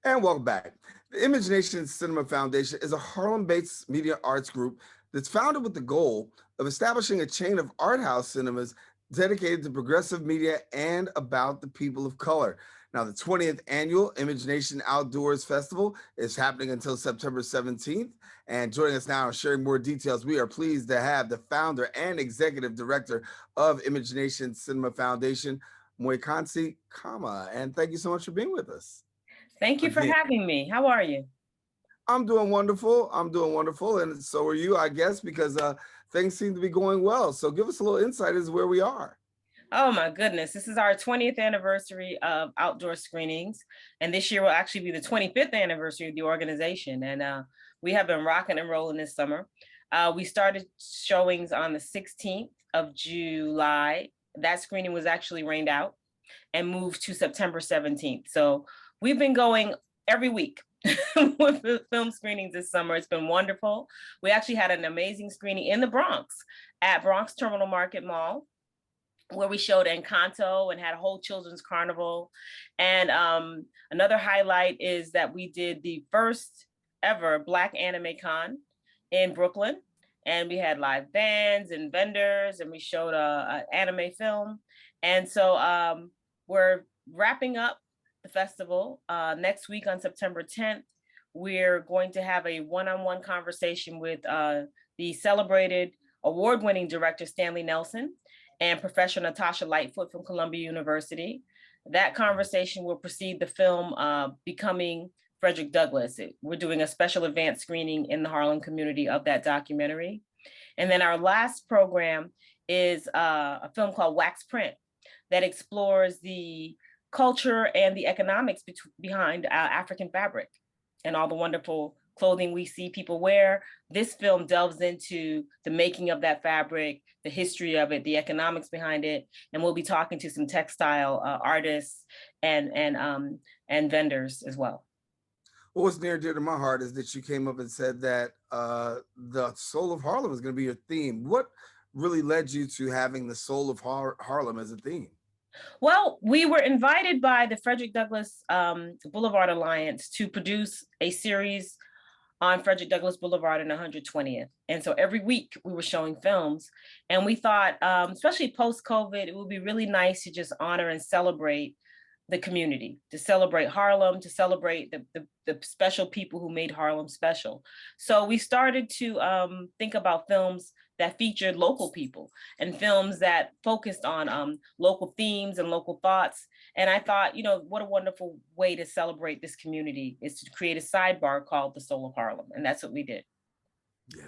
And welcome back. The ImageNation Cinema Foundation is a Harlem-based media arts group that's founded with the goal of establishing a chain of art house cinemas dedicated to progressive media and about the people of color. Now, the 20th annual ImageNation Outdoors Festival is happening until September 17th. And joining us now and sharing more details, we are pleased to have the founder and executive director of ImageNation Cinema Foundation, Moikgantsi Kgama. And thank you so much for being with us. Thank you for Again, having me. How are you? I'm doing wonderful. I'm doing wonderful. And so are you, I guess, because things seem to be going well. So give us a little insight as to where we are. Oh my goodness. This is our 20th anniversary of outdoor screenings. And this year will actually be the 25th anniversary of the organization. And we have been rocking and rolling this summer. We started showings on the 16th of July. That screening was actually rained out and moved to September 17th. So we've been going every week with the film screenings this summer. It's been wonderful. We actually had an amazing screening in the Bronx at Bronx Terminal Market Mall, where we showed Encanto and had a whole children's carnival. And another highlight is that we did the first ever Black Anime Con in Brooklyn. And we had live bands and vendors, and we showed an anime film. And so we're wrapping up the festival next week on September 10th. We're going to have a one-on-one conversation with the celebrated award-winning director Stanley Nelson and Professor Natasha Lightfoot from Columbia University. That conversation will precede the film Becoming Frederick Douglass. We're doing a special advanced screening in the Harlem community of that documentary. And then our last program is a film called Wax Print that explores the culture and the economics behind African fabric and all the wonderful clothing we see people wear. This film delves into the making of that fabric, the history of it, the economics behind it, and we'll be talking to some textile artists and vendors as well. Well, what's near and dear to my heart is that you came up and said that the soul of Harlem is going to be your theme. What really led you to having the soul of Harlem as a theme? Well, we were invited by the Frederick Douglass Boulevard Alliance to produce a series on Frederick Douglass Boulevard in 120th. And so every week we were showing films, and we thought, especially post-COVID, it would be really nice to just honor and celebrate the community, to celebrate Harlem, to celebrate the special people who made Harlem special. So we started to think about films that featured local people and films that focused on local themes and local thoughts. And I thought, you know, what a wonderful way to celebrate this community is to create a sidebar called The Soul of Harlem. And that's what we did. Yeah.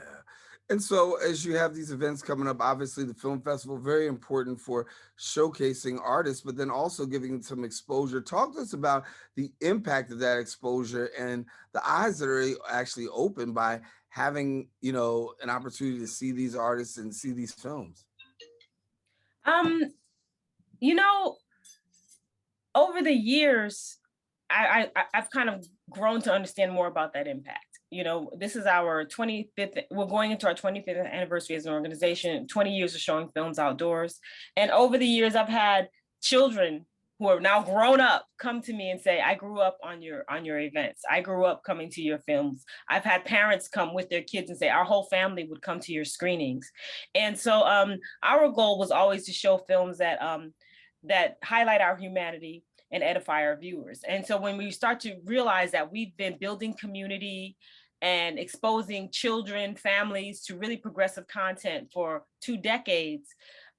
And so as you have these events coming up, obviously the film festival, very important for showcasing artists, but then also giving them some exposure. Talk to us about the impact of that exposure and the eyes that are actually open by having, you know, an opportunity to see these artists and see these films. You know, over the years, I've kind of grown to understand more about that impact. You know, this is our 25th, we're going into our 25th anniversary as an organization, 20 years of showing films outdoors. And over the years, I've had children who are now grown up come to me and say, I grew up on your events. I grew up coming to your films. I've had parents come with their kids and say, our whole family would come to your screenings. And so our goal was always to show films that that highlight our humanity and edify our viewers. And so when we start to realize that we've been building community and exposing children, families to really progressive content for 2 decades,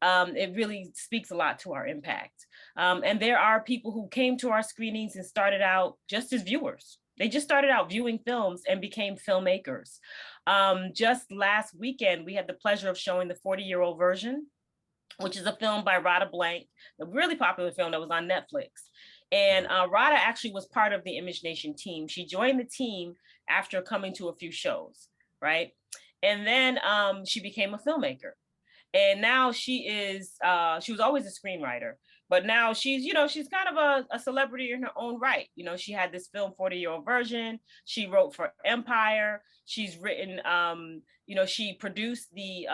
it really speaks a lot to our impact. And there are people who came to our screenings and started out just as viewers. They just started out viewing films and became filmmakers. Just last weekend, we had the pleasure of showing the 40-year-old version, which is a film by Rada Blank, a really popular film that was on Netflix. And Rada actually was part of the ImageNation team. She joined the team after coming to a few shows, right? And then she became a filmmaker. And now she was always a screenwriter, but now she's, you know, she's kind of a celebrity in her own right. You know, she had this film, 40-year-old version. She wrote for Empire. She's written, you know, she produced the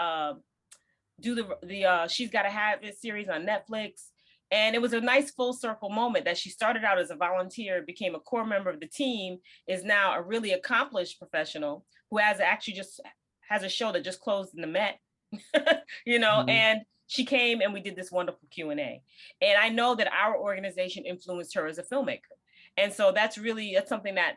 She's Gotta Have It series on Netflix. And it was a nice full circle moment that she started out as a volunteer, became a core member of the team, is now a really accomplished professional who has actually just has a show that just closed in the Met, Mhm. and she came and we did this wonderful Q&A. And I know that our organization influenced her as a filmmaker. And so that's something that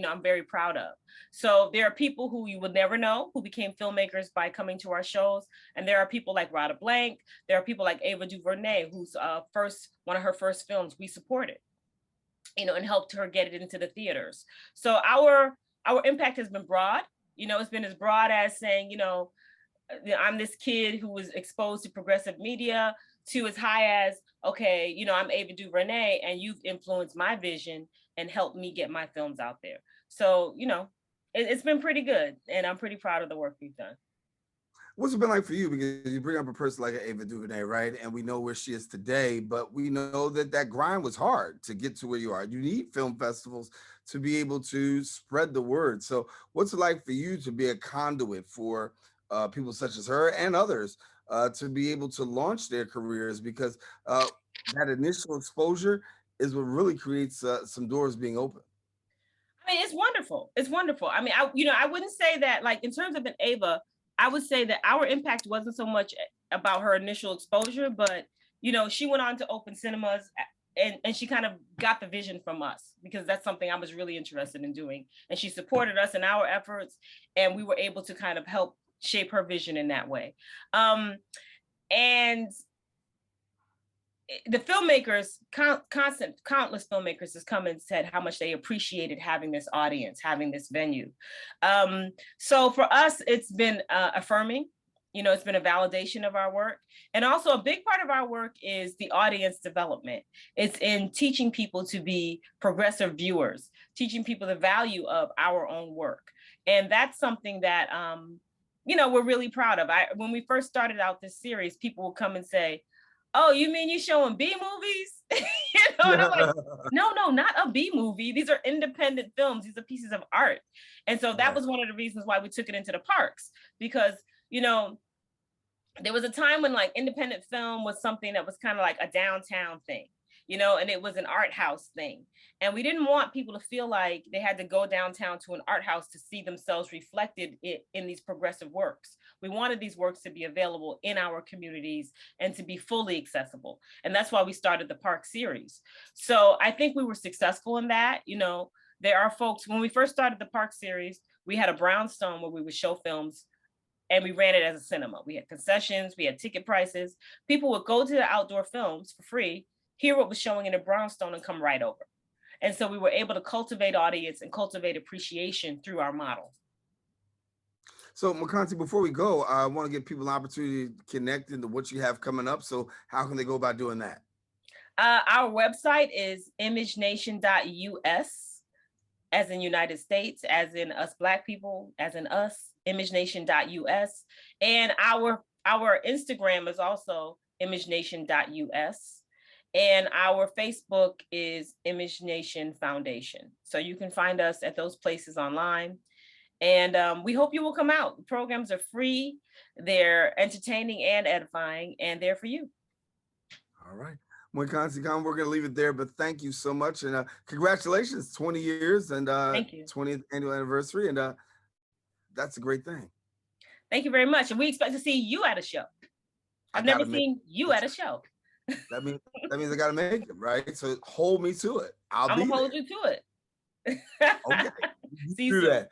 I'm very proud of. So there are people who you would never know who became filmmakers by coming to our shows. And there are people like Rada Blank. There are people like Ava DuVernay, whose one of her first films we supported, and helped her get it into the theaters. So our impact has been broad. It's been as broad as saying, I'm this kid who was exposed to progressive media, to as high as, okay, I'm Ava DuVernay and you've influenced my vision and helped me get my films out there. So, it's been pretty good and I'm pretty proud of the work we've done. What's it been like for you? Because you bring up a person like Ava DuVernay, right? And we know where she is today, but we know that that grind was hard to get to where you are. You need film festivals to be able to spread the word. So, what's it like for you to be a conduit for people such as her and others to be able to launch their careers? Because that initial exposure is what really creates some doors being open. I mean, it's wonderful. It's wonderful. I mean, I wouldn't say that, like, in terms of an Ava, I would say that our impact wasn't so much about her initial exposure, but she went on to open cinemas, and she kind of got the vision from us, because that's something I was really interested in doing. And she supported us in our efforts, and we were able to kind of help shape her vision in that way. And the filmmakers, countless filmmakers has come and said how much they appreciated having this audience, having this venue. So for us, it's been affirming. It's been a validation of our work. And also a big part of our work is the audience development. It's in teaching people to be progressive viewers, teaching people the value of our own work. And that's something that, we're really proud of. When we first started out this series, people will come and say, "Oh, you mean you showing B movies?" And I'm like, no, not a B movie. These are independent films. These are pieces of art. And so that Right. was one of the reasons why we took it into the parks, because, there was a time when, like, independent film was something that was kind of like a downtown thing, and it was an art house thing. And we didn't want people to feel like they had to go downtown to an art house to see themselves reflected in these progressive works. We wanted these works to be available in our communities and to be fully accessible. And that's why we started the Park series. So I think we were successful in that. There are folks, when we first started the Park series, we had a brownstone where we would show films, and we ran it as a cinema. We had concessions, we had ticket prices. People would go to the outdoor films for free, hear what was showing in a brownstone, and come right over. And so we were able to cultivate audience and cultivate appreciation through our model. So, Moikgantsi, before we go, I want to give people an opportunity to connect into what you have coming up. So, how can they go about doing that? Our website is imagenation.us, as in United States, as in us Black people, as in us, imagenation.us. And our Instagram is also imagenation.us. And our Facebook is ImageNation Foundation. So you can find us at those places online. And we hope you will come out. The programs are free, they're entertaining and edifying, and they're for you. All right. Moikgantsi Kgama, we're going to leave it there, but thank you so much. And congratulations, 20 years and Thank you. 20th annual anniversary. And that's a great thing. Thank you very much. And we expect to see you at a show. I I've got never to make seen you at a show. that means that means I got to make it, right? So hold me to it. I'll I'm be gonna hold there. you to it. Okay. See you Do soon. that.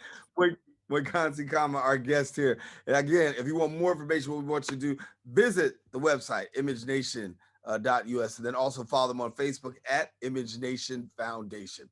Moikgantsi Kgama, our guest here. And again, if you want more information, what we want you to do, visit the website, imagenation.us, and then also follow them on Facebook at ImageNation Foundation.